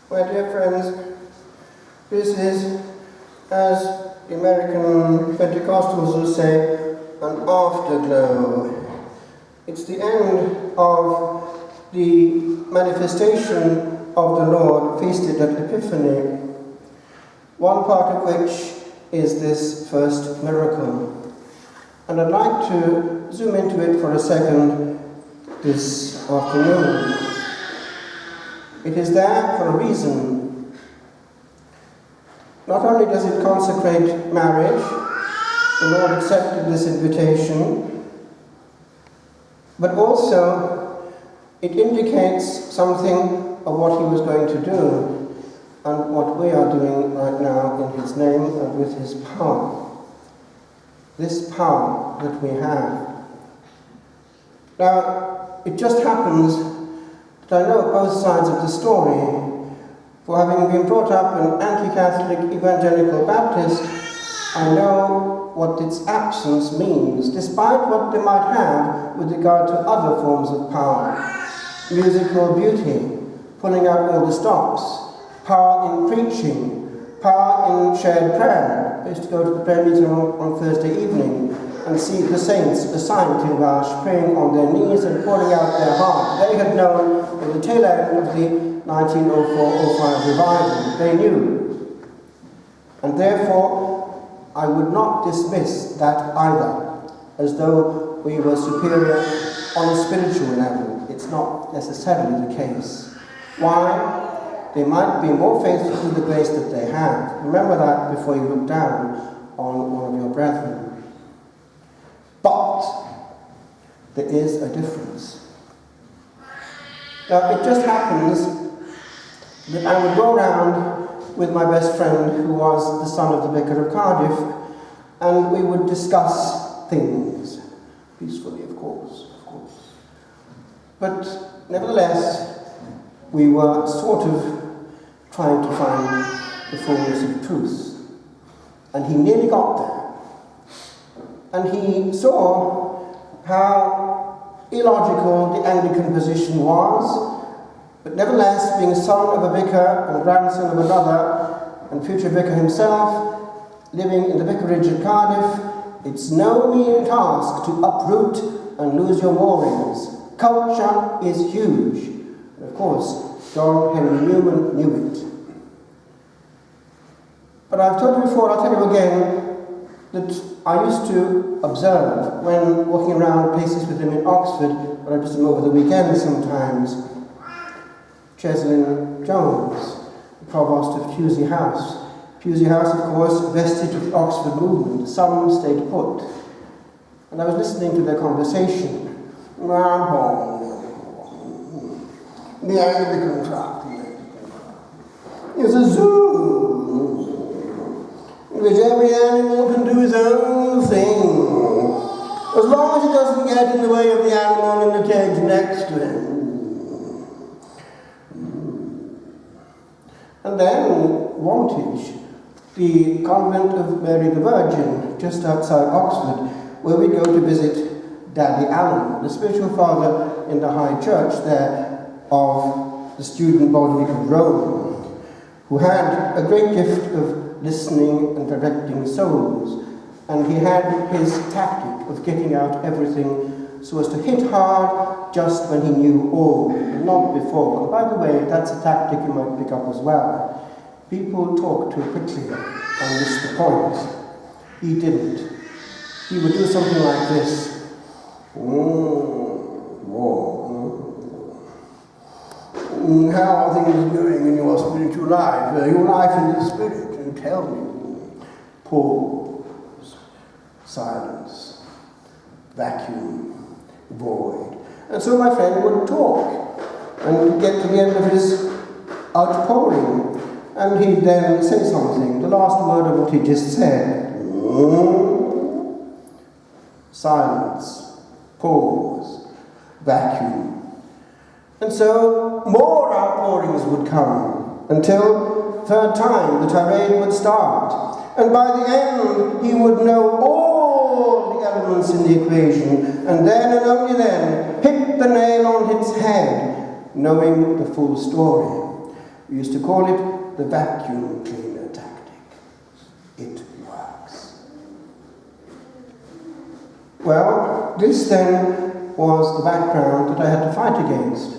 My dear friends, this is, as the American Pentecostals will say, an afterglow. It's the end of the manifestation of the Lord feasted at Epiphany, one part of which is this first miracle. And I'd like to zoom into it for a second this afternoon. It is there for a reason. Not only does it consecrate marriage, the Lord accepted this invitation, but also it indicates something of what he was going to do and what we are doing right now in his name and with his power. This power that we have. Now, it just happens that I know both sides of the story. For having been brought up an anti-Catholic evangelical Baptist, I know what its absence means, despite what they might have with regard to other forms of power. Musical beauty, pulling out all the stops, power in preaching, power in shared prayer. I used to go to the prayer meeting on Thursday evening and see the saints assigned to Vash praying on their knees and pouring out their heart. They had known at the tail end of the 1904-05 revival. They knew. And therefore, I would not dismiss that either, as though we were superior on a spiritual level. It's not necessarily the case. Why? They might be more faithful to the grace that they have. Remember that before you look down on one of your brethren. But there is a difference. Now, it just happens that I would go around with my best friend, who was the son of the Vicar of Cardiff, and we would discuss things, peacefully, of course. But nevertheless, we were sort of trying to find the fullness of truth. And he nearly got there. And he saw how illogical the Anglican position was, but nevertheless, being son of a vicar and grandson of another, and future vicar himself, living in the vicarage at Cardiff, it's no mean task to uproot and lose your moorings. Culture is huge. And of course, John Henry Newman knew it. But I've told you before, I'll tell you again, that I used to observe when walking around places with him in Oxford, where I visit him over the weekend sometimes. Cheslin Jones, the provost of Pusey House. Pusey House, of course, vestige of the Oxford movement. Some stayed put. And I was listening to their conversation. The Anglican Club is a zoo in which every animal can do his own thing, as long as it doesn't get in the way of the animal in the cage next to him. And then Wantage, the convent of Mary the Virgin, just outside Oxford, where we go to visit Daddy Allen, the spiritual father in the High Church there of the student body of Rome, who had a great gift of listening and directing souls, and he had his tactic of getting out everything so as to hit hard just when he knew all, and not before. And by the way, that's a tactic you might pick up as well. People talk too quickly and miss the point. He didn't. He would do something like this. How are things going in your spiritual life? Your life in the spirit? And tell me. Pause. Silence. Vacuum. Void. And so my friend would talk and get to the end of his outpouring, and he'd then say something, the last word of what he just said. Silence. Pause. Vacuum. And so more outpourings would come until third time the tirade would start. And by the end, he would know all the elements in the equation, and then and only then hit the nail on its head, knowing the full story. We used to call it the vacuum cleaner tactic. It works. Well, this then was the background that I had to fight against.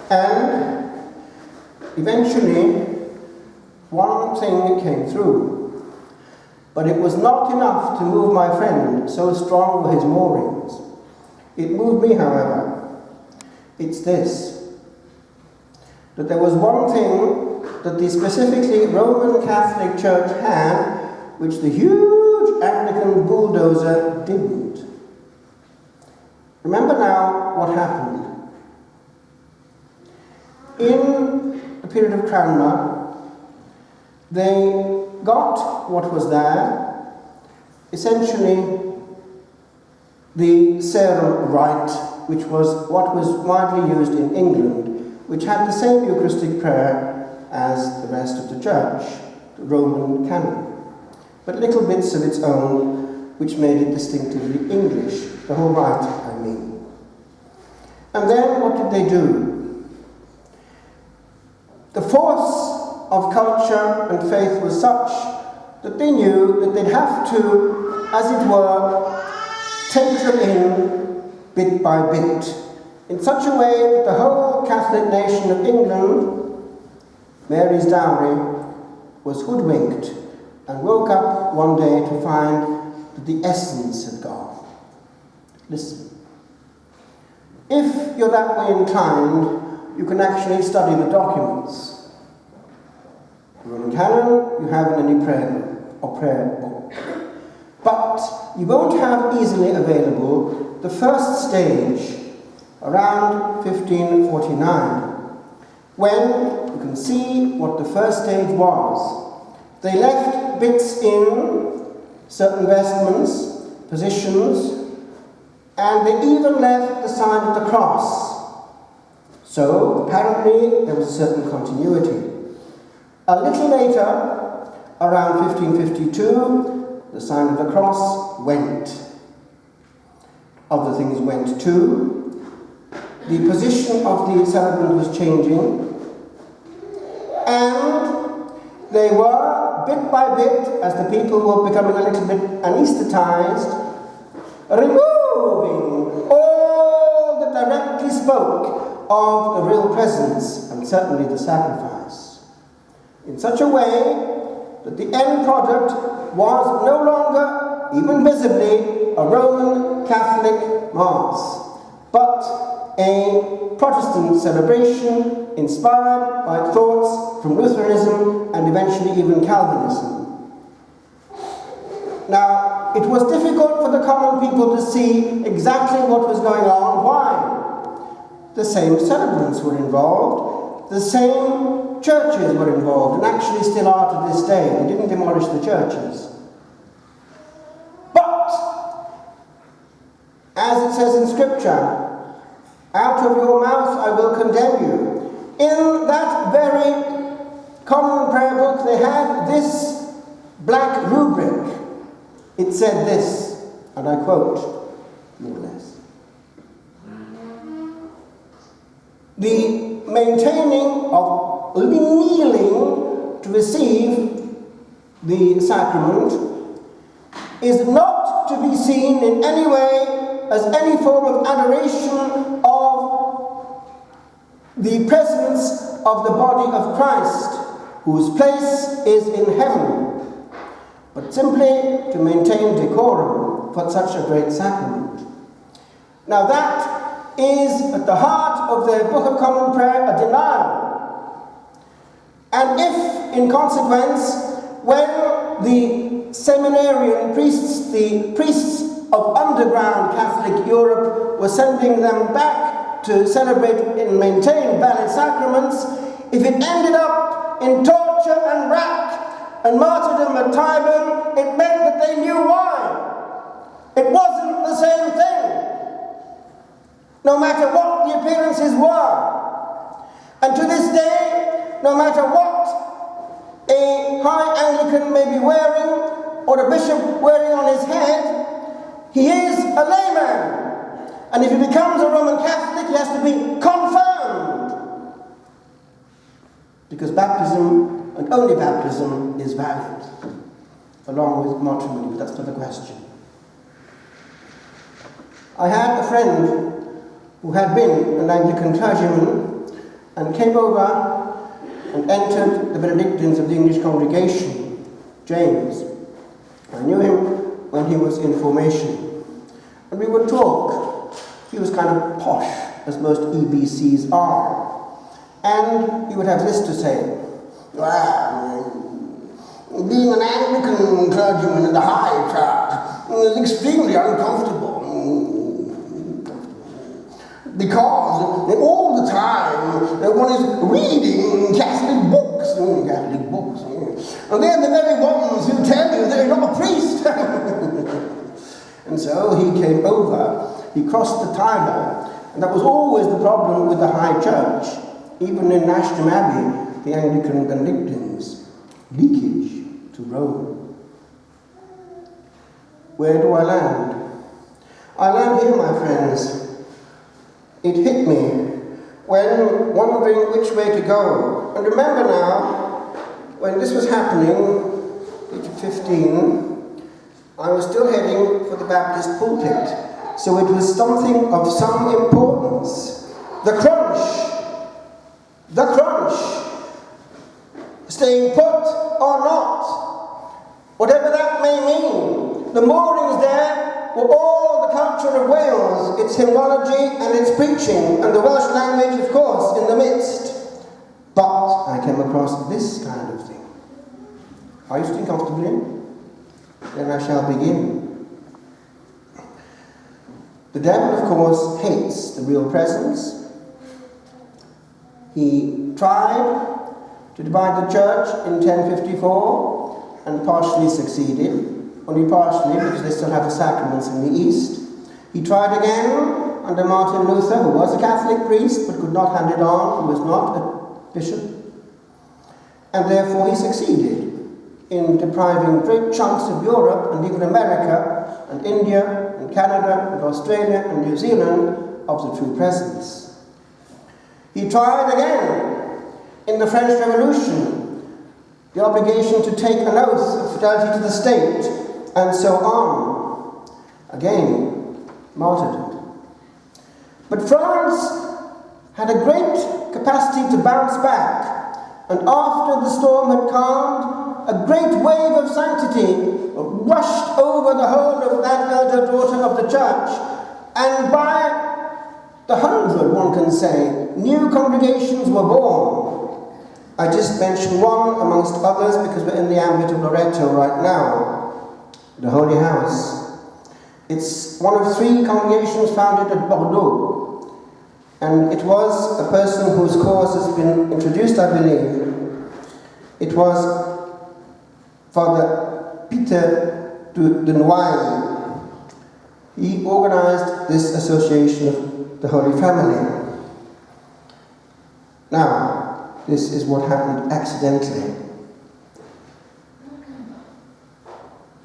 And eventually, one thing came through. But it was not enough to move my friend, so strong were his moorings. It moved me, however. It's this: that there was one thing that the specifically Roman Catholic Church had, which the huge Anglican bulldozer didn't. Remember now what happened. In the period of Cranmer, they got what was there, essentially the Sarum Rite, which was what was widely used in England, which had the same Eucharistic prayer as the rest of the church, the Roman canon, but little bits of its own, which made it distinctively English, the whole rite, I mean. And then what did they do? The force of culture and faith was such that they knew that they'd have to, as it were, take them in bit by bit, in such a way that the whole Catholic nation of England, Mary's dowry, was hoodwinked and woke up one day to find that the essence had gone. Listen. If you're that way inclined, you can actually study the documents. The Roman canon, you have in any prayer book or prayer book. But you won't have easily available the first stage, around 1549, when you can see what the first stage was. They left bits in, certain vestments, positions, and they even left the sign of the cross. So, apparently, there was a certain continuity. A little later, around 1552, the sign of the cross went. Other things went too. The position of the celebrant was changing. And they were, bit by bit, as the people were becoming a little bit anesthetized, removing all that directly spoke of the real presence and certainly the sacrifice, in such a way that the end product was no longer, even visibly, a Roman Catholic Mass, but a Protestant celebration inspired by thoughts from Lutheranism and eventually even Calvinism. Now, it was difficult for the common people to see exactly what was going on. Why? The same celebrants were involved, the same churches were involved, and actually still are to this day. They didn't demolish the churches. But, as it says in Scripture, out of your mouth I will condemn you. In that very common prayer book they had this black rubric. It said this, and I quote, more or less. The maintaining of kneeling to receive the sacrament is not to be seen in any way as any form of adoration of the presence of the body of Christ, whose place is in heaven, but simply to maintain decorum for such a great sacrament. Now that is at the heart of the Book of Common Prayer a denial. And if, in consequence, when the seminarian priests, the priests of underground Catholic Europe, were sending them back to celebrate and maintain valid sacraments, if it ended up in torture and rack and martyrdom at Tyburn, it meant that they knew why. It wasn't the same thing, no matter what the appearances were. And to this day, no matter what a high Anglican may be wearing, or a bishop wearing on his head, he is a layman. And if he becomes a Roman Catholic, he has to be confirmed. because baptism, and only baptism, is valid, along with matrimony, but that's not the question. I had a friend who had been an Anglican clergyman and came over and entered the Benedictines of the English congregation, James. I knew him when he was in formation. And we would talk. He was kind of posh, as most EBCs are. And he would have this to say: "Well, being an Anglican clergyman in the High Church is extremely uncomfortable. Because all the time one is reading Catholic books, and they're the very ones who tell you that you're not a priest." And so he came over, he crossed the Tiber, and that was always the problem with the High Church, even in Ashton Abbey, the Anglican Benedictines: leakage to Rome. Where do I land? I land here, my friends. It hit me when wondering which way to go. And remember now, when this was happening, age 15, I was still heading for the Baptist pulpit. So it was something of some importance. The crunch, staying put or not, whatever that may mean. The moorings there were all the culture of Wales, its hymnology and its preaching, and the Welsh language, of course, in the midst. But I came across this kind of thing. Are you sitting comfortably? Then I shall begin. The devil, of course, hates the real presence. He tried to divide the church in 1054 and partially succeeded. Only partially, because they still have the sacraments in the East. He tried again under Martin Luther, who was a Catholic priest but could not hand it on, who was not a bishop. And therefore he succeeded in depriving great chunks of Europe and even America and India and Canada and Australia and New Zealand of the true presence. He tried again in the French Revolution, the obligation to take an oath of fidelity to the state, and so on. Again, martyrdom. But France had a great capacity to bounce back, and after the storm had calmed, a great wave of sanctity rushed over the whole of that elder daughter of the church, and by the 100, one can say, new congregations were born. I just mention one amongst others because we're in the ambit of Loreto right now. The Holy House. It's one of 3 congregations founded at Bordeaux, and it was a person whose cause has been introduced, I believe. It was Father Peter de Noailles. He organized this association of the Holy Family. Now, this is what happened accidentally.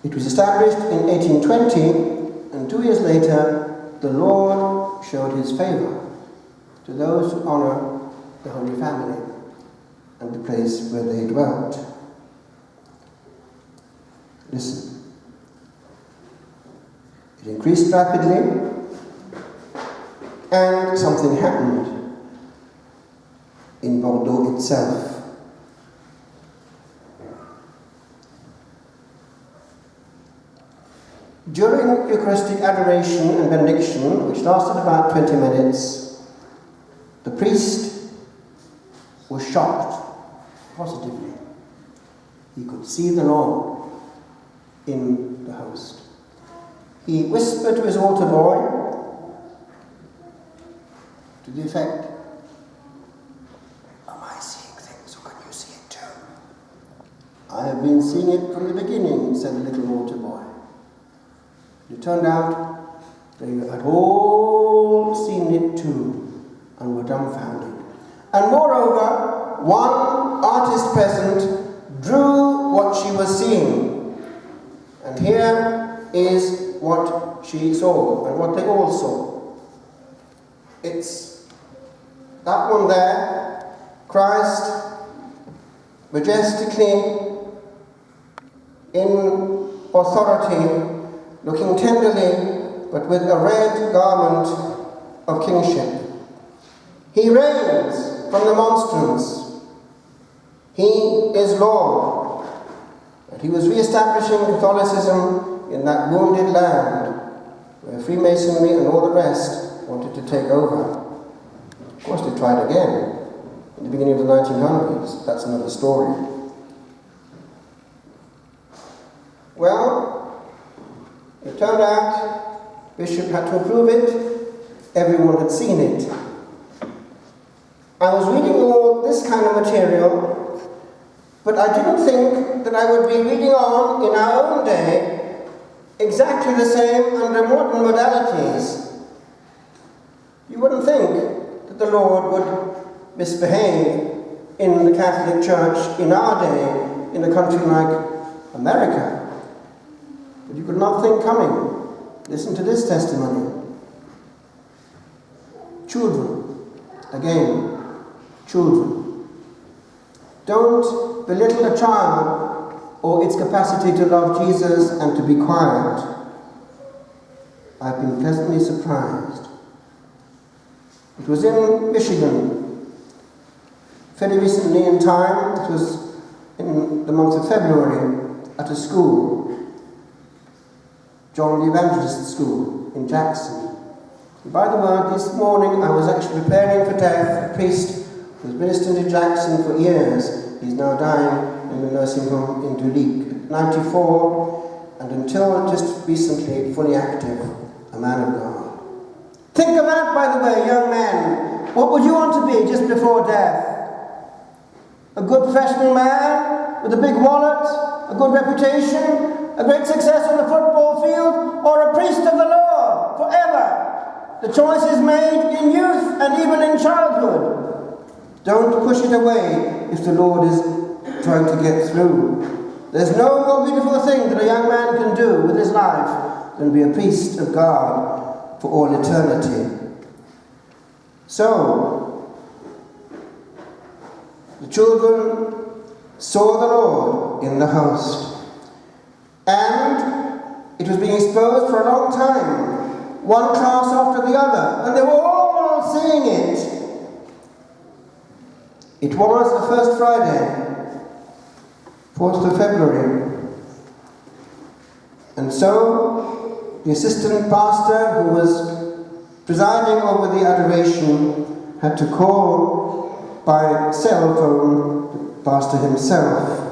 It was established in 1820, and 2 years later, the Lord showed his favor to those who honor the Holy Family and the place where they dwelt. Listen. It increased rapidly, and something happened in Bordeaux itself. During Eucharistic adoration and benediction, which lasted about 20 minutes, the priest was shocked positively. He could see the Lord in the host. He whispered to his altar boy to the effect, "Am I seeing things, or can you see it too?" "I have been seeing it from the beginning," said the little altar boy. It turned out they had all seen it too and were dumbfounded. And moreover, one artist present drew what she was seeing. And here is what she saw and what they all saw. It's that one there, Christ majestically in authority, looking tenderly, but with a red garment of kingship. He reigns from the monstrance. He is Lord. And he was re-establishing Catholicism in that wounded land where Freemasonry and all the rest wanted to take over. Of course, they tried again in the beginning of the 1900s. That's another story. Well, it turned out Bishop had to approve it. Everyone had seen it. I was reading all this kind of material, but I didn't think that I would be reading on in our own day exactly the same under modern modalities. You wouldn't think that the Lord would misbehave in the Catholic Church in our day in a country like America. But you could not think coming. Listen to this testimony. Children, again, children. Don't belittle a child or its capacity to love Jesus and to be quiet. I've been pleasantly surprised. It was in Michigan, fairly recently in time. It was in the month of February at a school, John the Evangelist School in Jackson. And by the word, this morning I was actually preparing for death. A priest who has ministered in Jackson for years. He's now dying in the nursing home in Duleek, 94, and until just recently fully active, a man of God. Think of that, by the way, young men. What would you want to be just before death? A good professional man with a big wallet, a good reputation, a great success on the football field, or a priest of the Lord forever? The choice is made in youth and even in childhood. Don't push it away if the Lord is trying to get through. There's no more beautiful thing that a young man can do with his life than be a priest of God for all eternity. So, the children saw the Lord in the host. And it was being exposed for a long time, one class after the other, and they were all seeing it. It was the first Friday, 4th of February. And so the assistant pastor who was presiding over the adoration had to call by cell phone the pastor himself.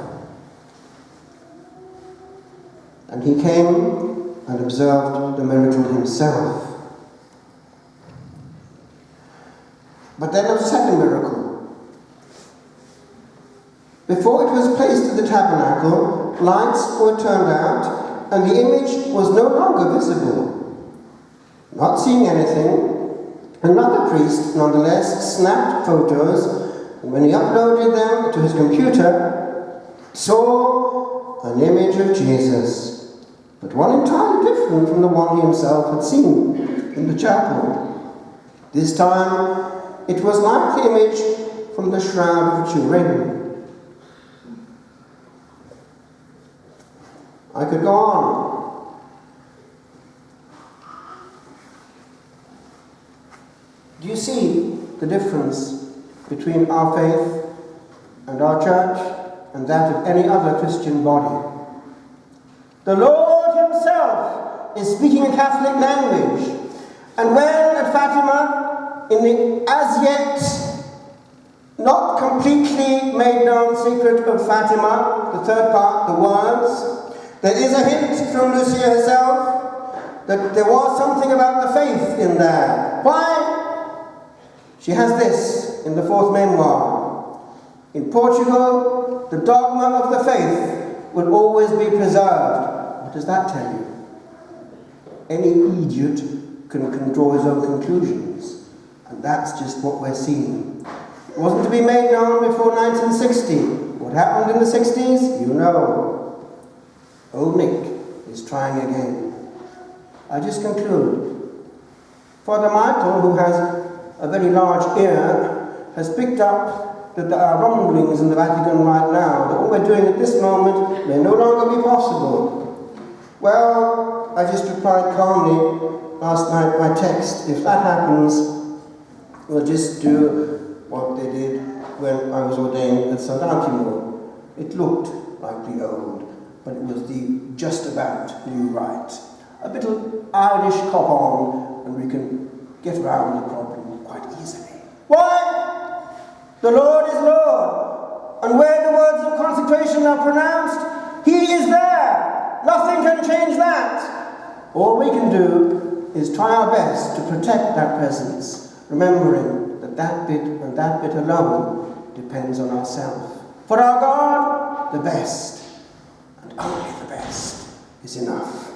And he came and observed the miracle himself. But then there was a second miracle. Before it was placed in the tabernacle, lights were turned out, and the image was no longer visible. Not seeing anything, another priest nonetheless snapped photos, and when he uploaded them to his computer, saw an image of Jesus, but one entirely different from the one he himself had seen in the chapel. This time, it was like the image from the Shroud of Turin. I could go on. Do you see the difference between our faith and our church and that of any other Christian body? The Lord himself is speaking a Catholic language. And when at Fatima, in the as yet not completely made known secret of Fatima, the third part, the words, there is a hint from Lucia herself that there was something about the faith in there. Why? She has this in the fourth memoir. In Portugal, the dogma of the faith will always be preserved. What does that tell you? Any idiot can draw his own conclusions. And that's just what we're seeing. It wasn't to be made known before 1960. What happened in the 60s? You know. Old Nick is trying again. I just conclude. Father Michael, who has a very large ear, has picked up that there are rumblings in the Vatican right now, that what we're doing at this moment may no longer be possible. Well, I just replied calmly last night by text, if that happens, we'll just do what they did when I was ordained at Sant'Antimo. It looked like the old, but it was the just about new rite. A little Irish cop on, and we can get around the problem quite easily. Why? The Lord is Lord, and where the words of consecration are pronounced, He is there. Nothing can change that. All we can do is try our best to protect that presence, remembering that that bit and that bit alone depends on ourselves. For our God, the best, and only the best, is enough.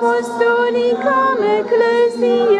Apostolicam Ecclesiam